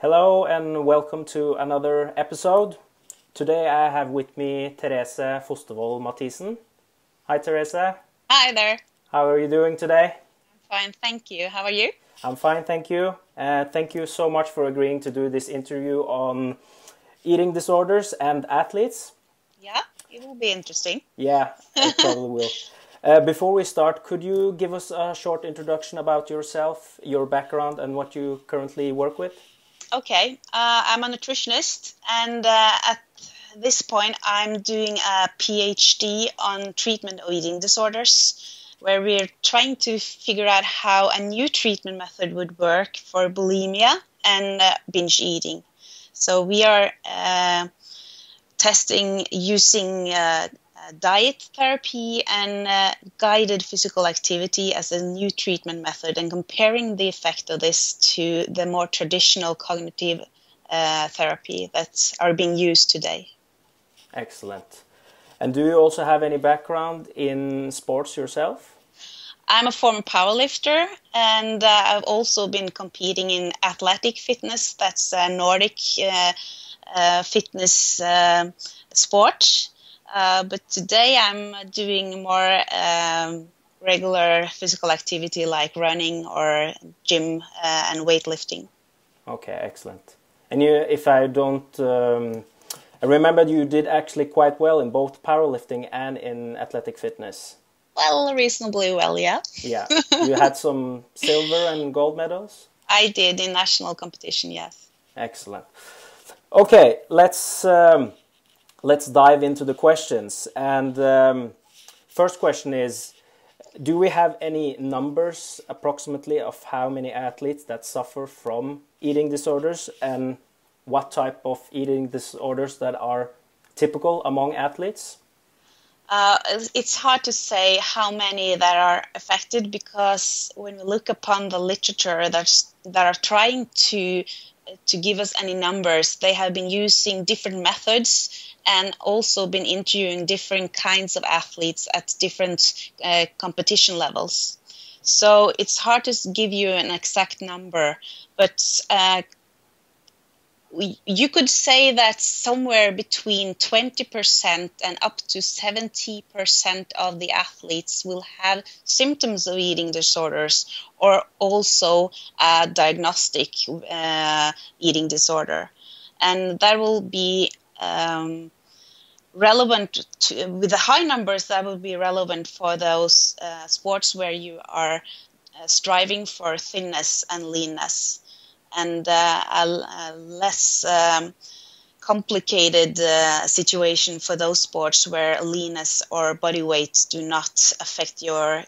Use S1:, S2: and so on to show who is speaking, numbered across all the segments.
S1: Hello and welcome to another episode. Today I have with me Therese Fostervold Mathisen. Hi Therese.
S2: Hi there.
S1: How are you doing today?
S2: Fine, thank you. How are you?
S1: I'm fine, thank you. Thank you so much for agreeing to do this interview on eating disorders and athletes.
S2: Yeah, it will be interesting.
S1: Yeah, it probably will. Before we start, could you give us a short introduction about yourself, your background, and what you currently work with?
S2: Okay, I'm a nutritionist, and at this point, I'm doing a PhD on treatment of eating disorders, where we're trying to figure out how a new treatment method would work for bulimia and binge eating. So we are testing using diet therapy and guided physical activity as a new treatment method and comparing the effect of this to the more traditional cognitive therapy that are being used today.
S1: Excellent. And do you also have any background in sports yourself?
S2: I'm a former powerlifter, and I've also been competing in athletic fitness. That's a Nordic fitness sport. But today I'm doing more regular physical activity like running or gym and weightlifting.
S1: Okay, excellent. And you, if I don't, I remember you did actually quite well in both powerlifting and in athletic fitness.
S2: Well, reasonably well, yeah.
S1: Yeah, you had some silver and gold medals?
S2: I did in national competition, yes.
S1: Excellent. Okay, let's dive into the questions. And first question is, do we have any numbers approximately of how many athletes that suffer from eating disorders and what type of eating disorders that are typical among athletes?
S2: It's hard to say how many that are affected because when we look upon the literature that are trying to give us any numbers, they have been using different methods and also been interviewing different kinds of athletes at different competition levels. So it's hard to give you an exact number, but you could say that somewhere between 20% and up to 70% of the athletes will have symptoms of eating disorders or also a diagnostic eating disorder. And that will be relevant with the high numbers. That will be relevant for those sports where you are striving for thinness and leanness, and a less complicated situation for those sports where leanness or body weight do not affect your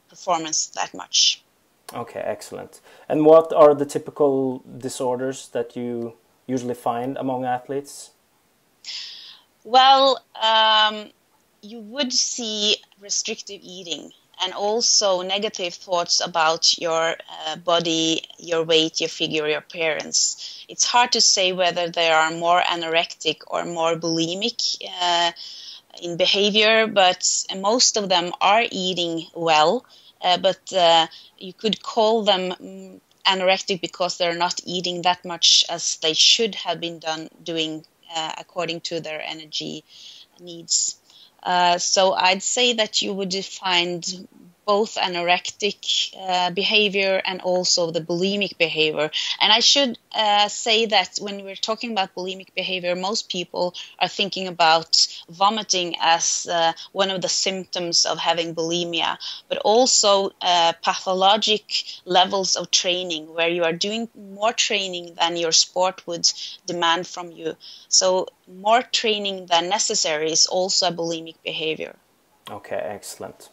S2: performance that much.
S1: Okay, excellent. And what are the typical disorders that you usually find among athletes?
S2: Well, you would see restrictive eating and also negative thoughts about your body, your weight, your figure, your appearance. It's hard to say whether they are more anorectic or more bulimic in behavior, but most of them are eating well, but you could call them anorectic because they're not eating that much as they should have been doing according to their energy needs. So I'd say that you would find both anorectic behavior and also the bulimic behavior. And I should say that when we're talking about bulimic behavior, most people are thinking about vomiting as one of the symptoms of having bulimia, but also pathologic levels of training where you are doing more training than your sport would demand from you. So more training than necessary is also a bulimic behavior.
S1: Okay, excellent.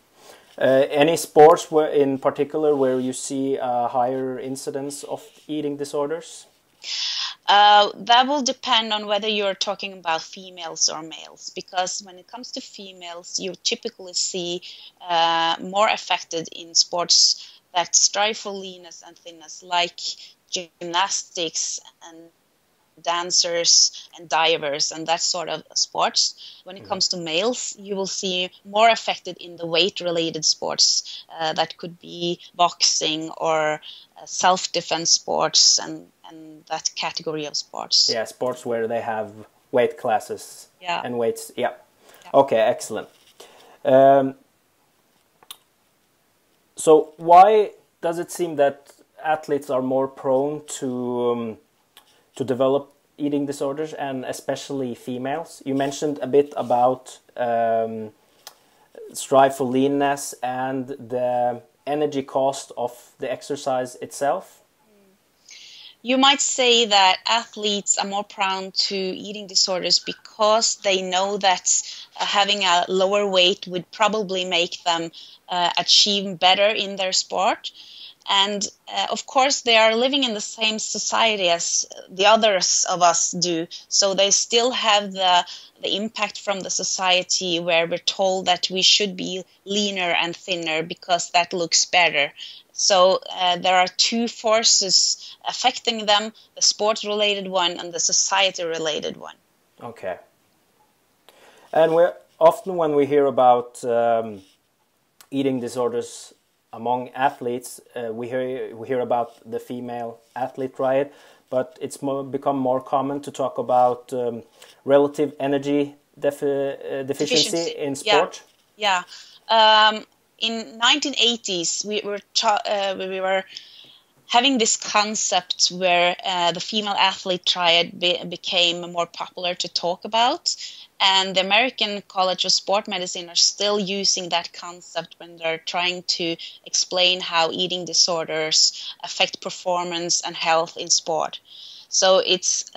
S1: Any sports in particular where you see a higher incidence of eating disorders?
S2: That will depend on whether you're talking about females or males, because when it comes to females, you typically see more affected in sports that strive for leanness and thinness, like gymnastics and dancers and divers and that sort of sports. When it comes to males, you will see more affected in the weight-related sports that could be boxing or self-defense sports and that category of sports.
S1: Yeah, sports where they have weight classes and weights. Yeah. Okay, excellent. So why does it seem that athletes are more prone to develop eating disorders, and especially females? You mentioned a bit about strive for leanness and the energy cost of the exercise itself.
S2: You might say that athletes are more prone to eating disorders because they know that having a lower weight would probably make them achieve better in their sport. And of course, they are living in the same society as the others of us do. So they still have the impact from the society where we're told that we should be leaner and thinner because that looks better. So there are two forces affecting them, the sport-related one and the society-related one.
S1: Okay. And often when we hear about eating disorders among athletes, we hear about the female athlete triad, but it's become more common to talk about relative energy deficiency in sport.
S2: Yeah. In 1980s, we were having this concept where the female athlete triad became more popular to talk about. And the American College of Sport Medicine are still using that concept when they're trying to explain how eating disorders affect performance and health in sport. So it's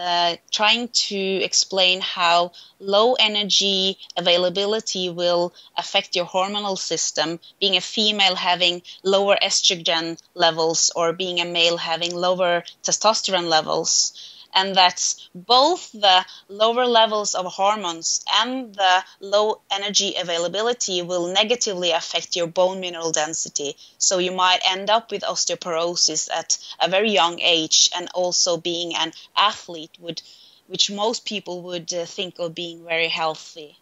S2: trying to explain how low energy availability will affect your hormonal system, being a female having lower estrogen levels or being a male having lower testosterone levels. And that both the lower levels of hormones and the low energy availability will negatively affect your bone mineral density. So you might end up with osteoporosis at a very young age, and also being an athlete, which most people would think of being very healthy.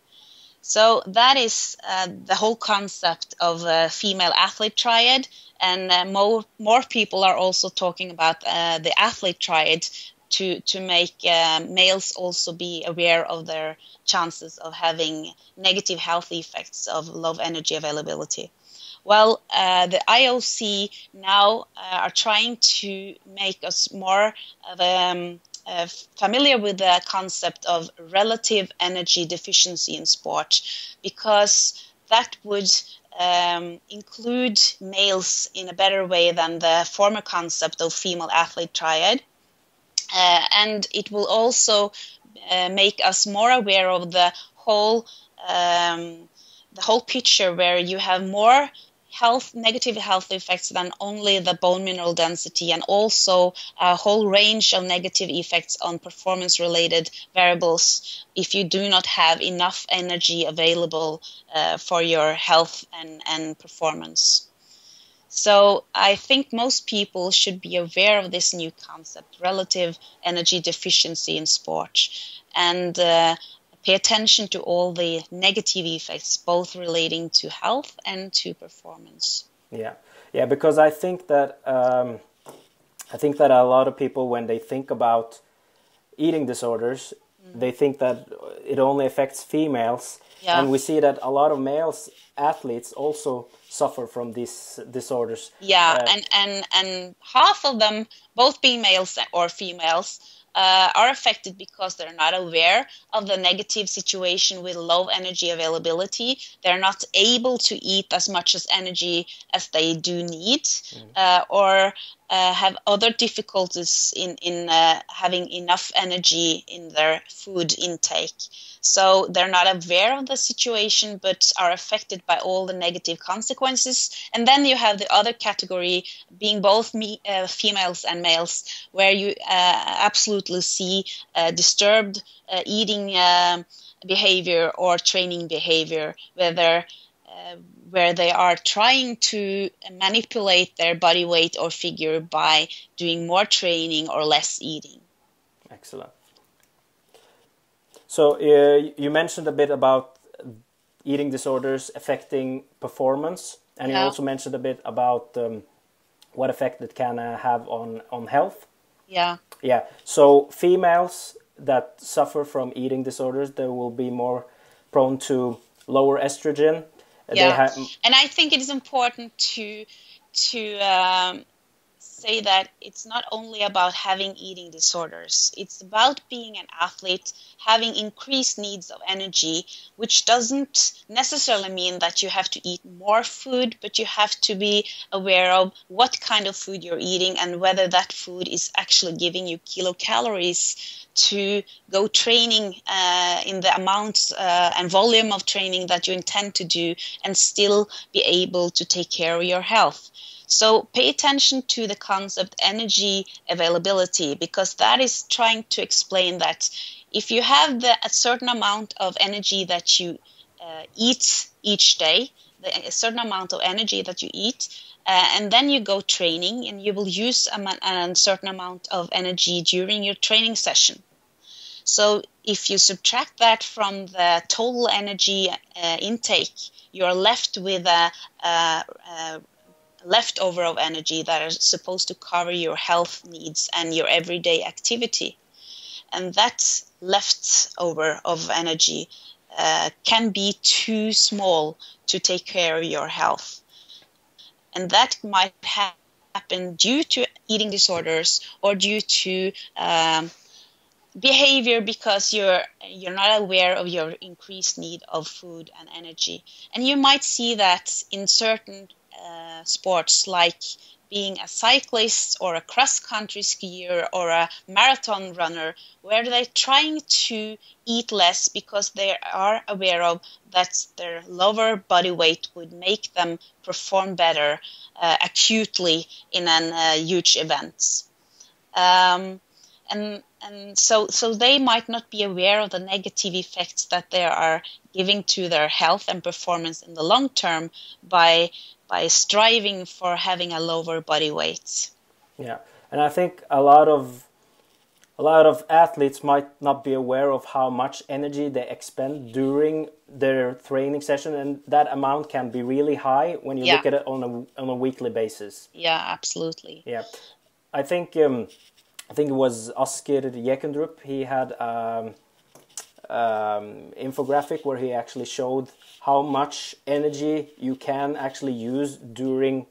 S2: So that is the whole concept of a female athlete triad, and more people are also talking about the athlete triad to make males also be aware of their chances of having negative health effects of low energy availability. Well, the IOC now are trying to make us more of familiar with the concept of relative energy deficiency in sport, because that would include males in a better way than the former concept of female athlete triad. And it will also make us more aware of the whole picture, where you have more negative health effects than only the bone mineral density, and also a whole range of negative effects on performance-related variables if you do not have enough energy available for your health and performance. So I think most people should be aware of this new concept, relative energy deficiency in sport, and pay attention to all the negative effects, both relating to health and to performance.
S1: Yeah, because I think that a lot of people, when they think about eating disorders, they think that it only affects females. Yeah. And we see that a lot of males athletes also suffer from these disorders.
S2: Yeah, and half of them, both being males or females, are affected because they're not aware of the negative situation with low energy availability. They're not able to eat as much as energy as they do need, or have other difficulties in having enough energy in their food intake. So they're not aware of the situation, but are affected by all the negative consequences. And then you have the other category, being both females and males, where you absolutely see disturbed eating behavior or training behavior, where they are trying to manipulate their body weight or figure by doing more training or less eating.
S1: Excellent. So you mentioned a bit about eating disorders affecting performance, and you also mentioned a bit about what effect it can have on health.
S2: Yeah.
S1: Yeah. So females that suffer from eating disorders, they will be more prone to lower estrogen. They
S2: Yeah.
S1: have.
S2: And I think it is important to say that it's not only about having eating disorders. It's about being an athlete, having increased needs of energy, which doesn't necessarily mean that you have to eat more food, but you have to be aware of what kind of food you're eating and whether that food is actually giving you kilocalories to go training in the amount and volume of training that you intend to do and still be able to take care of your health. So pay attention to the concept energy availability, because that is trying to explain that if you have a certain amount of energy that you eat each day, a certain amount of energy that you eat, and then you go training and you will use a certain amount of energy during your training session. So if you subtract that from the total energy intake, you're left with a leftover of energy that are supposed to cover your health needs and your everyday activity. And that leftover of energy can be too small to take care of your health. And that might happen due to eating disorders or due to behavior because you're not aware of your increased need of food and energy. And you might see that in certain sports, like being a cyclist or a cross-country skier or a marathon runner, where they're trying to eat less because they are aware of that their lower body weight would make them perform better acutely in a huge event. And so they might not be aware of the negative effects that they are giving to their health and performance in the long term by striving for having a lower body weight.
S1: Yeah, and I think a lot of athletes might not be aware of how much energy they expend during their training session, and that amount can be really high when you look at it on a weekly basis.
S2: Yeah, absolutely.
S1: Yeah, I think it was Asker Jekendrup. He had infographic where he actually showed how much energy you can actually use during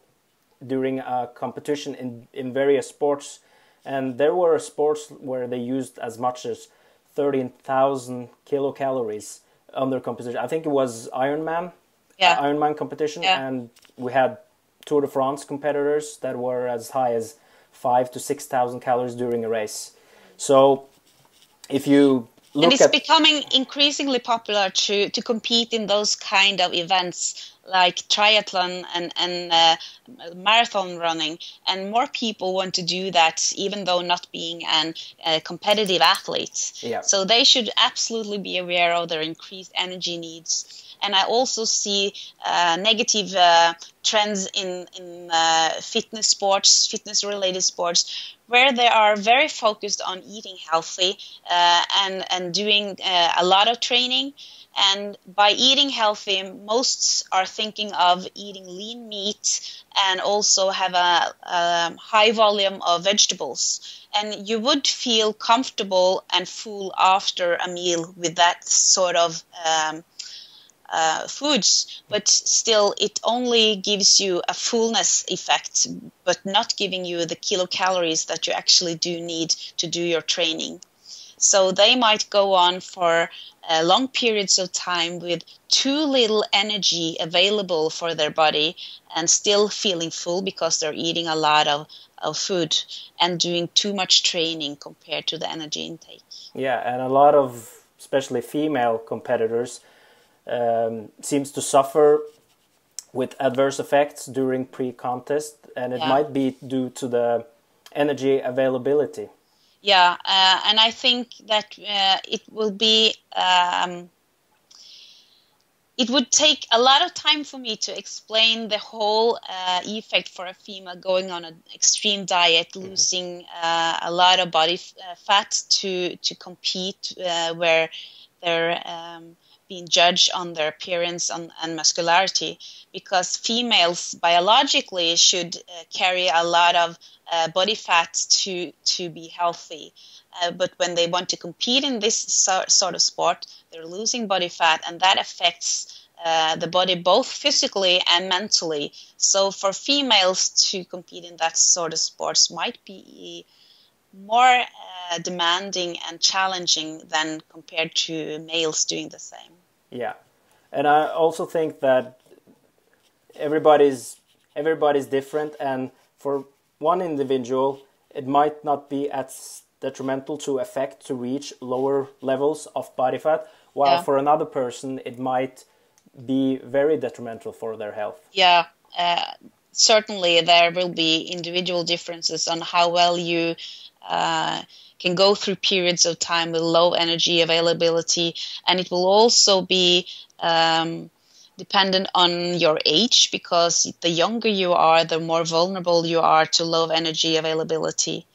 S1: a competition in various sports, and there were sports where they used as much as 13,000 kilocalories on their competition. I think it was Ironman competition, and we had Tour de France competitors that were as high as 5,000 to 6,000 calories during a race. So if you look
S2: and it's becoming increasingly popular to compete in those kind of events like triathlon and marathon running, and more people want to do that even though not being a competitive athlete.
S1: Yeah.
S2: So they should absolutely be aware of their increased energy needs. And I also see negative trends in fitness-related sports, where they are very focused on eating healthy and doing a lot of training. And by eating healthy, most are thinking of eating lean meat and also have a high volume of vegetables. And you would feel comfortable and full after a meal with that sort of foods, but still it only gives you a fullness effect, but not giving you the kilocalories that you actually do need to do your training. So they might go on for long periods of time with too little energy available for their body and still feeling full because they're eating a lot of food and doing too much training compared to the energy intake.
S1: Yeah, and a lot of especially female competitors seems to suffer with adverse effects during pre-contest, and it might be due to the energy availability.
S2: Yeah, and I think that it will be. It would take a lot of time for me to explain the whole effect for a female going on an extreme diet, losing a lot of body fat to compete, where their being judged on their appearance and muscularity, because females biologically should carry a lot of body fat to be healthy. But when they want to compete in this sort of sport, they're losing body fat, and that affects the body both physically and mentally. So for females to compete in that sort of sports might be more demanding and challenging than compared to males doing the same.
S1: Yeah, and I also think that everybody's different, and for one individual, it might not be as detrimental to affect to reach lower levels of body fat, while for another person, it might be very detrimental for their health.
S2: Yeah, certainly there will be individual differences on how well you can go through periods of time with low energy availability, and it will also be dependent on your age, because the younger you are, the more vulnerable you are to low energy availability.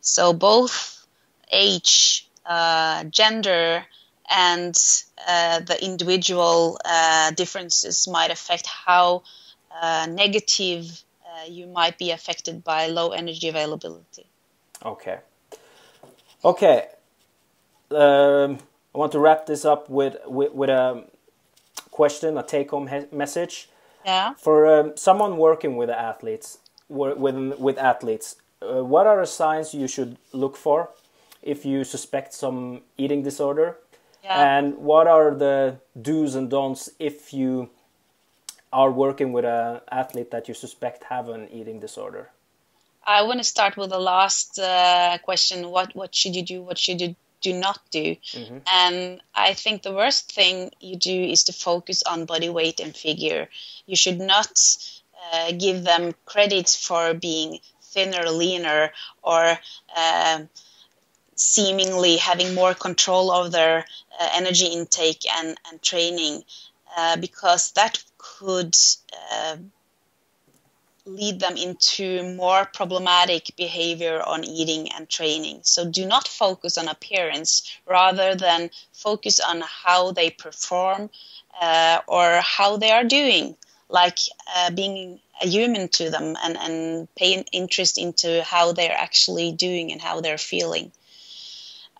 S2: So both age, gender, and the individual differences might affect how negative you might be affected by low energy availability.
S1: Okay. Okay. I want to wrap this up with a question, a take-home message.
S2: Yeah.
S1: For someone working with athletes, with athletes, what are the signs you should look for if you suspect some eating disorder?
S2: Yeah.
S1: And what are the do's and don'ts if you are working with an athlete that you suspect have an eating disorder?
S2: I want to start with the last question. What should you do? What should you do not do?
S1: Mm-hmm.
S2: And I think the worst thing you do is to focus on body weight and figure. You should not give them credit for being thinner, leaner, or seemingly having more control of their energy intake and training, because that could lead them into more problematic behavior on eating and training. So do not focus on appearance, rather than focus on how they perform or how they are doing, like being a human to them, and paying interest into how they're actually doing and how they're feeling.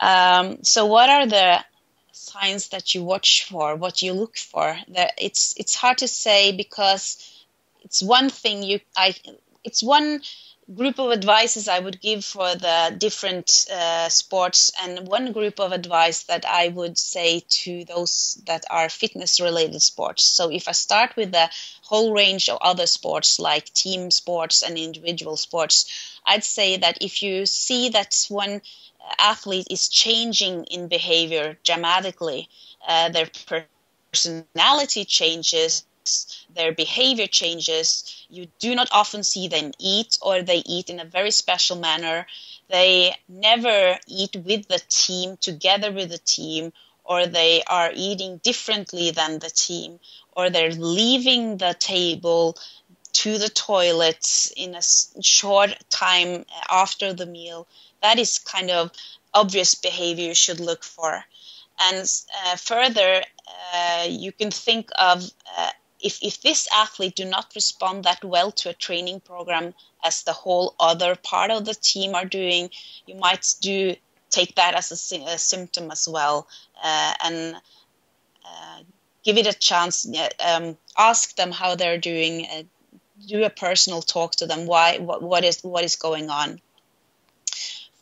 S2: So what are the signs that you watch for, what you look for? It's hard to say, because it's one thing it's one group of advices I would give for the different sports, and one group of advice that I would say to those that are fitness related sports. So if I start with the whole range of other sports like team sports and individual sports, I'd say that if you see that one athlete is changing in behavior dramatically, their personality changes, their behavior changes, you do not often see them eat, or they eat in a very special manner, they never eat with the team, together with the team, or they are eating differently than the team, or they're leaving the table to the toilet in a short time after the meal, that is kind of obvious behavior you should look for. And further, you can think of if this athlete do not respond that well to a training program as the whole other part of the team are doing, you might take that as a symptom as well, and give it a chance. Ask them how they're doing. Do a personal talk to them. What is going on?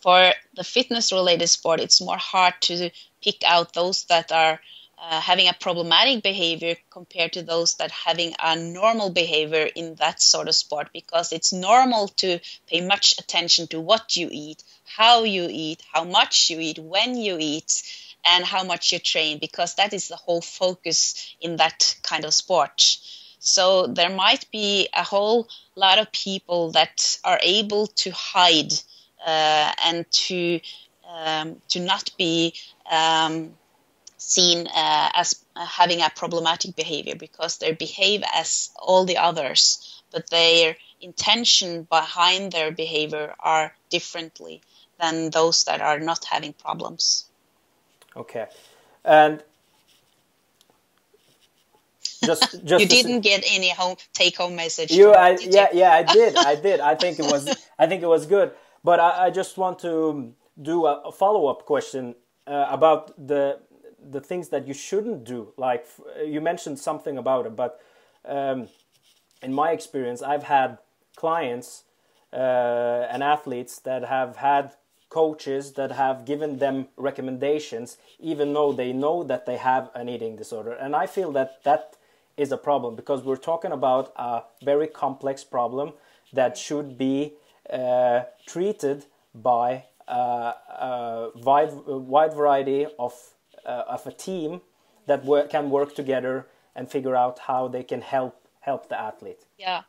S2: For the fitness related sport, it's more hard to pick out those that are having a problematic behavior compared to those that having a normal behavior in that sort of sport, because it's normal to pay much attention to what you eat, how much you eat, when you eat, and how much you train, because that is the whole focus in that kind of sport. So there might be a whole lot of people that are able to hide and to not be seen as having a problematic behavior, because they behave as all the others, but their intention behind their behavior are differently than those that are not having problems.
S1: Okay. And just
S2: You didn't get any take-home message.
S1: I did. I think it was good. But I just want to do a follow-up question about the things that you shouldn't do. Like you mentioned something about it, but in my experience, I've had clients and athletes that have had coaches that have given them recommendations, even though they know that they have an eating disorder. And I feel that that is a problem, because we're talking about a very complex problem that should be treated by a wide variety of a team that can work together and figure out how they can help the athlete.
S2: Yeah.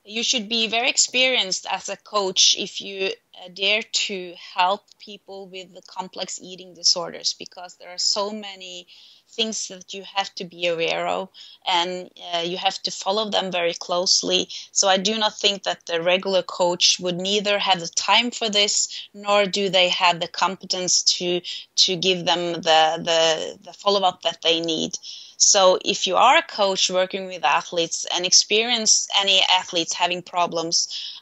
S2: You should be very experienced as a coach if you dare to help people with the complex eating disorders, because there are so many things that you have to be aware of, and you have to follow them very closely. So I do not think that the regular coach would neither have the time for this, nor do they have the competence to give them the follow-up that they need. So if you are a coach working with athletes and experience any athletes having problems,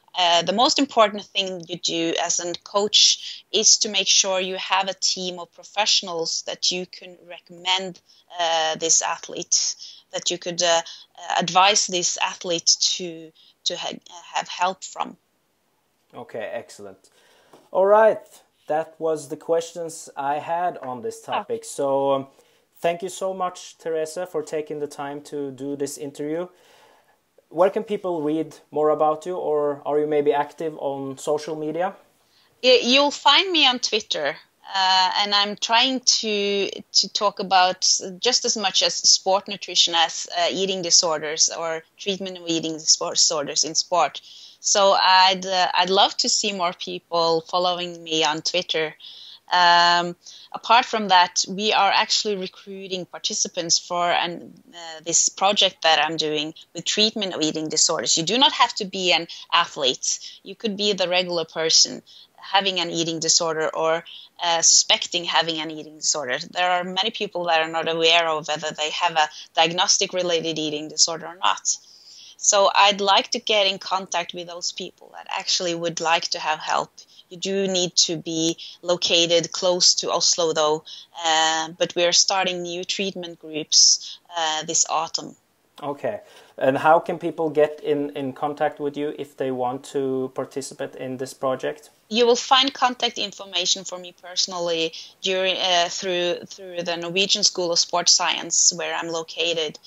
S2: the most important thing you do as a coach is to make sure you have a team of professionals that you can recommend this athlete, that you could advise this athlete to have help from.
S1: Okay, excellent. All right, that was the questions I had on this topic. So thank you so much, Therese, for taking the time to do this interview. Where can people read more about you, or are you maybe active on social media?
S2: You'll find me on Twitter, and I'm trying to talk about just as much as sport nutrition as eating disorders or treatment of eating disorders in sport. So I'd love to see more people following me on Twitter. Apart from that, we are actually recruiting participants for this project that I'm doing with treatment of eating disorders. You do not have to be an athlete. You could be the regular person having an eating disorder or suspecting having an eating disorder. There are many people that are not aware of whether they have a diagnostic-related eating disorder or not. So I'd like to get in contact with those people that actually would like to have help. You do need to be located close to Oslo, though, but we're starting new treatment groups this autumn.
S1: Okay. And how can people get in contact with you if they want to participate in this project?
S2: You will find contact information for me personally through the Norwegian School of Sports Science, where I'm located.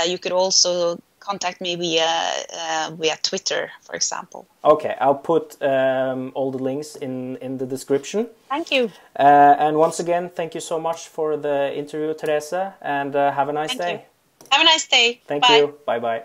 S2: You could also contact me via Twitter, for example.
S1: Okay, I'll put all the links in the description.
S2: Thank you.
S1: And once again, thank you so much for the interview, Therese, and have a nice day.
S2: Have a nice day.
S1: Thank you. Bye-bye.